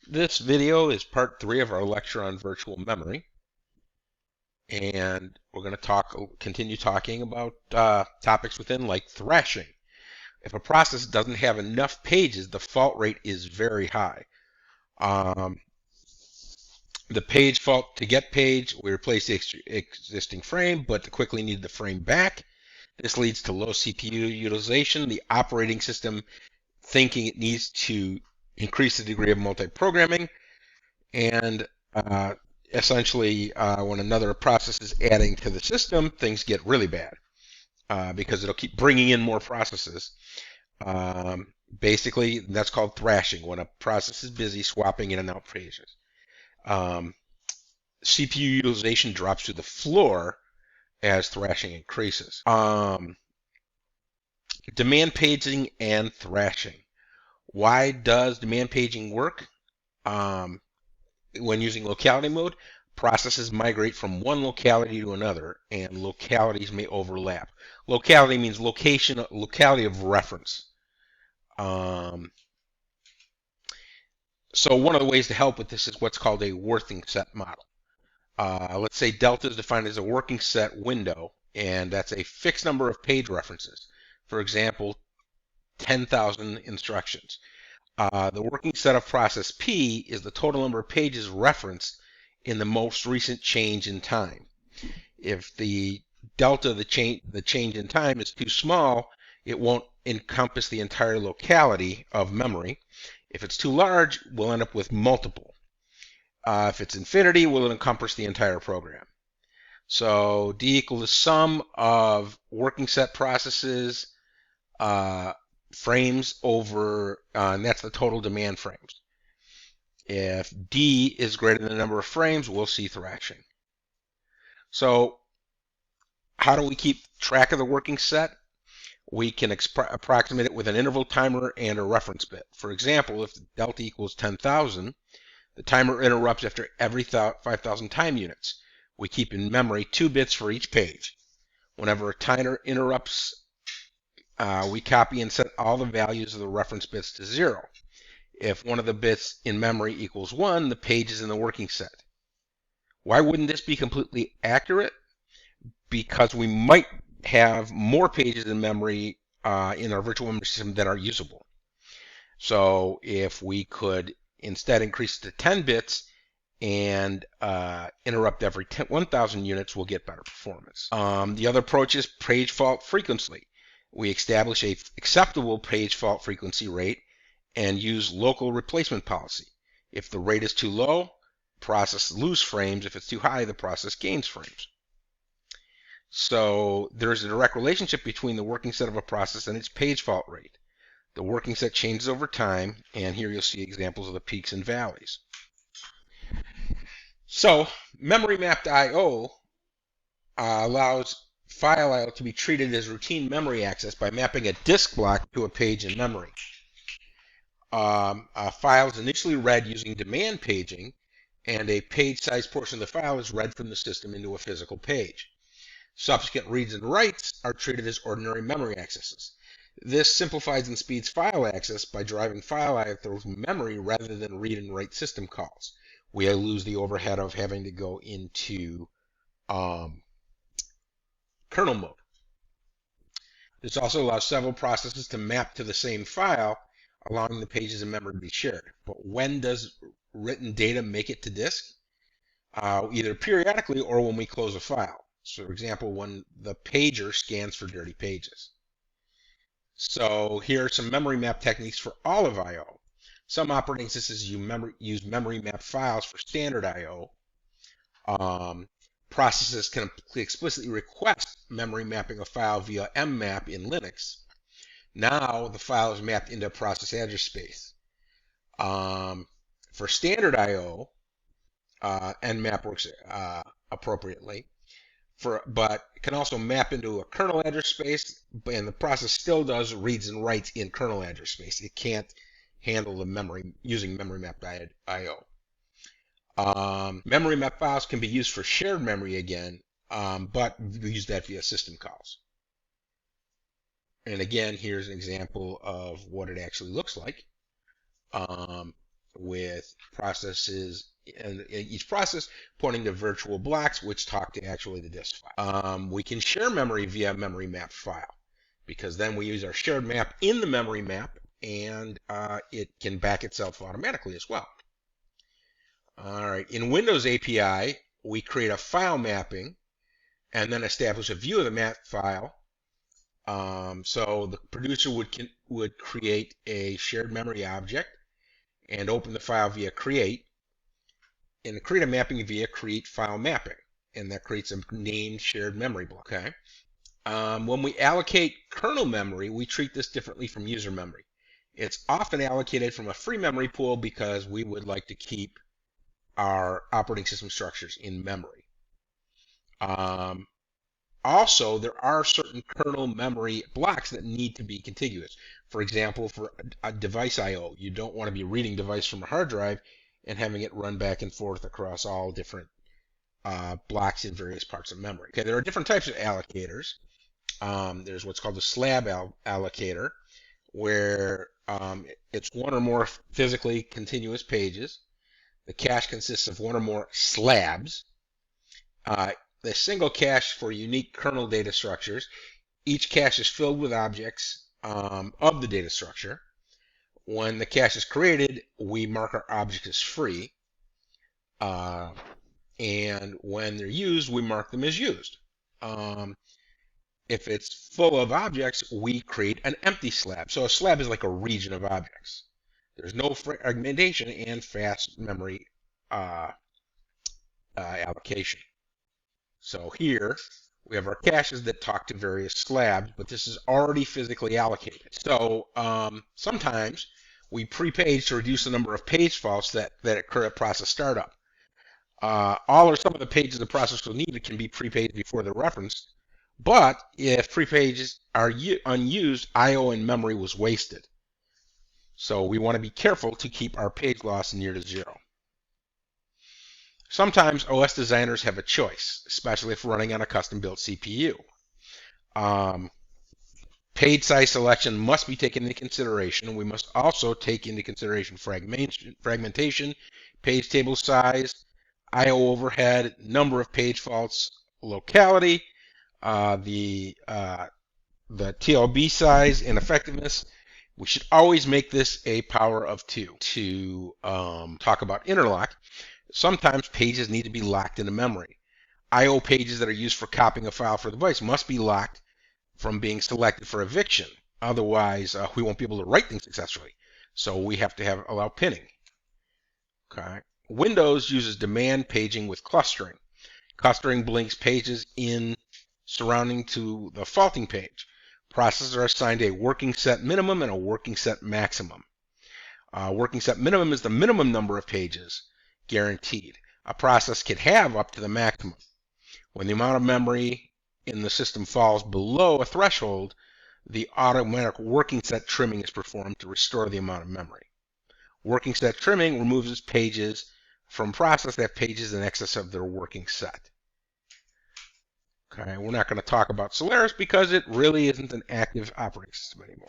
This video is part 3 of our lecture on virtual memory, and we're going to continue talking about topics within like thrashing. If a process doesn't have enough pages, the fault rate is very high. Um, the page fault to get page, we replace the existing frame, but quickly need the frame back. This leads to low CPU utilization. The operating system thinking it needs to increase the degree of multi-programming, and essentially when another process is adding to the system, things get really bad because it'll keep bringing in more processes. Basically, that's called thrashing, when a process is busy swapping in and out pages. CPU utilization drops to the floor as thrashing increases. Demand paging and thrashing. Why does demand paging work? When using locality mode, processes migrate from one locality to another, and localities may overlap. Locality means locality of reference. So one of the ways to help with this is what's called a working set model. Let's say delta is defined as a working set window, and that's a fixed number of page references. For example, 10,000 instructions. The working set of process P is the total number of pages referenced in the most recent change in time. If the delta, the change in time, is too small, it won't encompass the entire locality of memory. If it's too large, we'll end up with multiple. If it's infinity, we'll encompass the entire program. So D equals the sum of working set processes, frames over, and that's the total demand frames. If D is greater than the number of frames, we'll see thrashing. So how do we keep track of the working set? We can approximate it with an interval timer and a reference bit. For example, if delta equals 10,000, the timer interrupts after every 5,000 time units. We keep in memory 2 bits for each page. Whenever a timer interrupts, we copy and set all the values of the reference bits to 0. If one of the bits in memory equals 1, the page is in the working set. Why wouldn't this be completely accurate? Because we might have more pages in memory in our virtual memory system than are usable. So if we could instead increase it to 10 bits and interrupt every 1,000 units, we'll get better performance. The other approach is page fault frequency. We establish a acceptable page fault frequency rate and use local replacement policy. If the rate is too low, process loses frames. If it's too high, the process gains frames. So there's a direct relationship between the working set of a process and its page fault rate. The working set changes over time, and here you'll see examples of the peaks and valleys. So memory mapped I/O allows file I/O to be treated as routine memory access by mapping a disk block to a page in memory. A file is initially read using demand paging, and a page-sized portion of the file is read from the system into a physical page. Subsequent reads and writes are treated as ordinary memory accesses. This simplifies and speeds file access by driving file I/O through memory rather than read and write system calls. We lose the overhead of having to go into kernel mode. This also allows several processes to map to the same file, allowing the pages in memory to be shared. But when does written data make it to disk? Either periodically or when we close a file. So, for example, when the pager scans for dirty pages. So here are some memory map techniques for all of I/O. Some operating systems use memory map files for standard I/O. Processes can explicitly request memory mapping a file via mmap in Linux. Now the file is mapped into a process address space. For standard I/O, nmap works appropriately, but it can also map into a kernel address space, and the process still does reads and writes in kernel address space. It can't handle the memory using memory mapped I/O. Memory map files can be used for shared memory again, but we use that via system calls. And again, here's an example of what it actually looks like. with processes, and each process pointing to virtual blocks which talk to actually the disk file. We can share memory via memory map file, because then we use our shared map in the memory map, and it can back itself automatically as well. All right, in Windows API, we create a file mapping and then establish a view of the map file. So the producer would create a shared memory object and open the file via create, and create a mapping via create file mapping, and that creates a named shared memory block. Okay. When we allocate kernel memory, we treat this differently from user memory. It's often allocated from a free memory pool because we would like to keep our operating system structures in memory. Also, there are certain kernel memory blocks that need to be contiguous. For example, for a device I/O, you don't want to be reading device from a hard drive and having it run back and forth across all different blocks in various parts of memory. Okay, there are different types of allocators. There's what's called the slab allocator, where it's one or more physically continuous pages. The cache consists of one or more slabs. The single cache for unique kernel data structures. Each cache is filled with objects of the data structure. When the cache is created, we mark our objects as free. And when they're used, we mark them as used. If it's full of objects, we create an empty slab. So a slab is like a region of objects. There's no fragmentation and fast memory allocation. So here we have our caches that talk to various slabs, but this is already physically allocated. So sometimes we pre-page to reduce the number of page faults that occur at process startup. All or some of the pages the process will need can be pre-paged before they're referenced, but if pre-pages are unused, I/O and memory was wasted. So we want to be careful to keep our page loss near to zero. Sometimes OS designers have a choice, especially if running on a custom-built CPU. Page size selection must be taken into consideration. We must also take into consideration fragmentation, page table size, I/O overhead, number of page faults, locality, the TLB size, and effectiveness. We should always make this a power of 2 to talk about interlock. Sometimes pages need to be locked into memory. I/O pages that are used for copying a file for the device must be locked from being selected for eviction. Otherwise, we won't be able to write things successfully. So we have to allow pinning. Okay. Windows uses demand paging with clustering. Clustering blinks pages in surrounding to the faulting page. Processors are assigned a working set minimum and a working set maximum. Working set minimum is the minimum number of pages guaranteed. A process can have up to the maximum. When the amount of memory in the system falls below a threshold, the automatic working set trimming is performed to restore the amount of memory. Working set trimming removes pages from process that have pages in excess of their working set. Okay, we're not going to talk about Solaris because it really isn't an active operating system anymore.